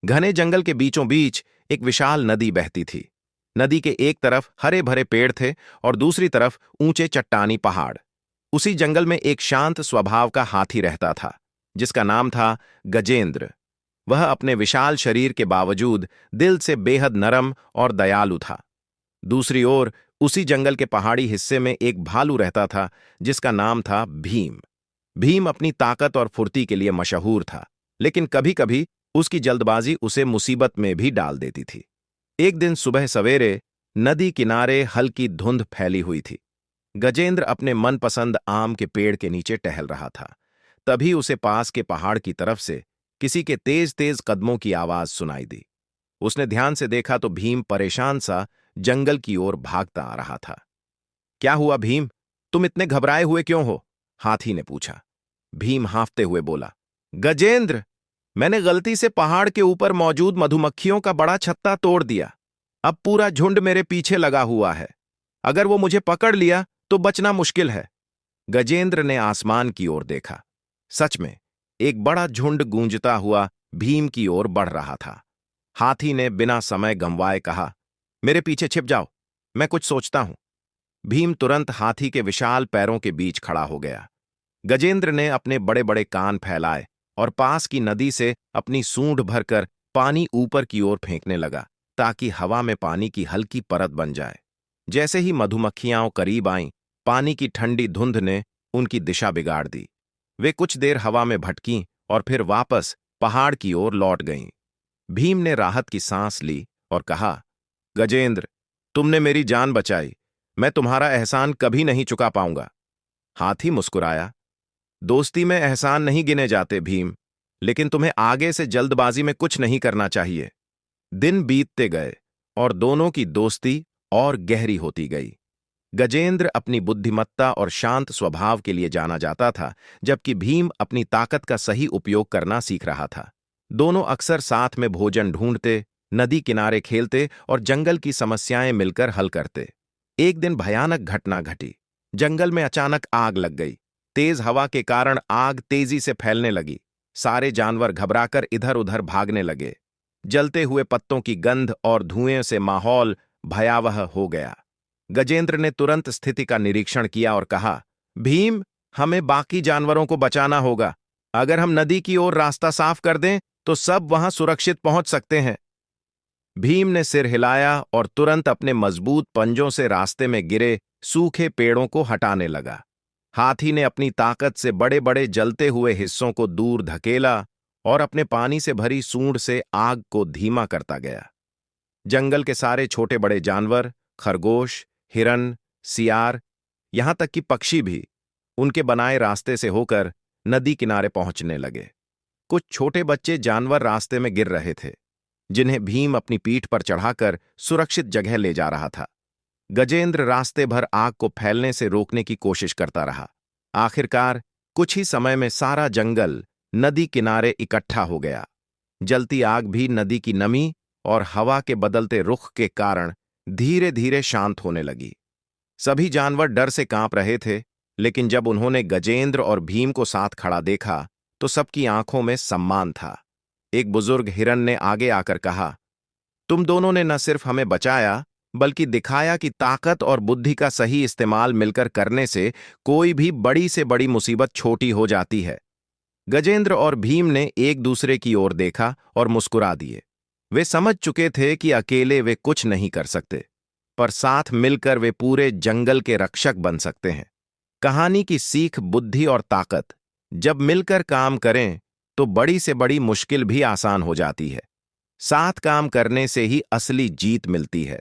घने जंगल के बीचों बीच एक विशाल नदी बहती थी। नदी के एक तरफ हरे भरे पेड़ थे और दूसरी तरफ ऊंचे चट्टानी पहाड़। उसी जंगल में एक शांत स्वभाव का हाथी रहता था, जिसका नाम था गजेंद्र। वह अपने विशाल शरीर के बावजूद दिल से बेहद नरम और दयालु था। दूसरी ओर उसी जंगल के पहाड़ी हिस्से में एक भालू रहता था, जिसका नाम था भीम। भीम अपनी ताकत और फुर्ती के लिए मशहूर था, लेकिन कभी कभी उसकी जल्दबाजी उसे मुसीबत में भी डाल देती थी। एक दिन सुबह सवेरे नदी किनारे हल्की धुंध फैली हुई थी। गजेंद्र अपने मनपसंद आम के पेड़ के नीचे टहल रहा था। तभी उसे पास के पहाड़ की तरफ से किसी के तेज तेज कदमों की आवाज सुनाई दी। उसने ध्यान से देखा तो भीम परेशान सा जंगल की ओर भागता आ रहा था। क्या हुआ भीम, तुम इतने घबराए हुए क्यों हो? हाथी ने पूछा। भीम हांफते हुए बोला, गजेंद्र, मैंने गलती से पहाड़ के ऊपर मौजूद मधुमक्खियों का बड़ा छत्ता तोड़ दिया। अब पूरा झुंड मेरे पीछे लगा हुआ है। अगर वो मुझे पकड़ लिया तो बचना मुश्किल है। गजेंद्र ने आसमान की ओर देखा। सच में एक बड़ा झुंड गूंजता हुआ भीम की ओर बढ़ रहा था। हाथी ने बिना समय गंवाए कहा, मेरे पीछे छिप जाओ, मैं कुछ सोचता हूं। भीम तुरंत हाथी के विशाल पैरों के बीच खड़ा हो गया। गजेंद्र ने अपने बड़े बड़े कान फैलाए और पास की नदी से अपनी सूंड भरकर पानी ऊपर की ओर फेंकने लगा, ताकि हवा में पानी की हल्की परत बन जाए। जैसे ही मधुमक्खियां करीब आईं, पानी की ठंडी धुंध ने उनकी दिशा बिगाड़ दी। वे कुछ देर हवा में भटकीं और फिर वापस पहाड़ की ओर लौट गईं। भीम ने राहत की सांस ली और कहा, गजेंद्र, तुमने मेरी जान बचाई। मैं तुम्हारा एहसान कभी नहीं चुका पाऊंगा। हाथी मुस्कुराया, दोस्ती में एहसान नहीं गिने जाते भीम, लेकिन तुम्हें आगे से जल्दबाजी में कुछ नहीं करना चाहिए। दिन बीतते गए और दोनों की दोस्ती और गहरी होती गई। गजेंद्र अपनी बुद्धिमत्ता और शांत स्वभाव के लिए जाना जाता था, जबकि भीम अपनी ताकत का सही उपयोग करना सीख रहा था। दोनों अक्सर साथ में भोजन ढूंढते, नदी किनारे खेलते और जंगल की समस्याएं मिलकर हल करते। एक दिन भयानक घटना घटी। जंगल में अचानक आग लग गई। तेज हवा के कारण आग तेजी से फैलने लगी। सारे जानवर घबराकर इधर उधर भागने लगे। जलते हुए पत्तों की गंध और धुएं से माहौल भयावह हो गया। गजेंद्र ने तुरंत स्थिति का निरीक्षण किया और कहा, भीम, हमें बाकी जानवरों को बचाना होगा। अगर हम नदी की ओर रास्ता साफ कर दें तो सब वहां सुरक्षित पहुंच सकते हैं। भीम ने सिर हिलाया और तुरंत अपने मजबूत पंजों से रास्ते में गिरे सूखे पेड़ों को हटाने लगा। हाथी ने अपनी ताकत से बड़े बड़े जलते हुए हिस्सों को दूर धकेला और अपने पानी से भरी सूंड से आग को धीमा करता गया। जंगल के सारे छोटे बड़े जानवर, खरगोश, हिरन, सियार, यहां तक कि पक्षी भी उनके बनाए रास्ते से होकर नदी किनारे पहुंचने लगे। कुछ छोटे बच्चे जानवर रास्ते में गिर रहे थे, जिन्हें भीम अपनी पीठ पर चढ़ाकर सुरक्षित जगह ले जा रहा था। गजेंद्र रास्ते भर आग को फैलने से रोकने की कोशिश करता रहा। आखिरकार कुछ ही समय में सारा जंगल नदी किनारे इकट्ठा हो गया। जलती आग भी नदी की नमी और हवा के बदलते रुख के कारण धीरे धीरे शांत होने लगी। सभी जानवर डर से कांप रहे थे, लेकिन जब उन्होंने गजेंद्र और भीम को साथ खड़ा देखा तो सबकी आंखों में सम्मान था। एक बुजुर्ग हिरन ने आगे आकर कहा, तुम दोनों ने न सिर्फ हमें बचाया, बल्कि दिखाया कि ताकत और बुद्धि का सही इस्तेमाल मिलकर करने से कोई भी बड़ी से बड़ी मुसीबत छोटी हो जाती है। गजेंद्र और भीम ने एक दूसरे की ओर देखा और मुस्कुरा दिए। वे समझ चुके थे कि अकेले वे कुछ नहीं कर सकते, पर साथ मिलकर वे पूरे जंगल के रक्षक बन सकते हैं। कहानी की सीख बुद्धि और ताकत जब मिलकर काम करें तो बड़ी से बड़ी मुश्किल भी आसान हो जाती है। साथ काम करने से ही असली जीत मिलती है।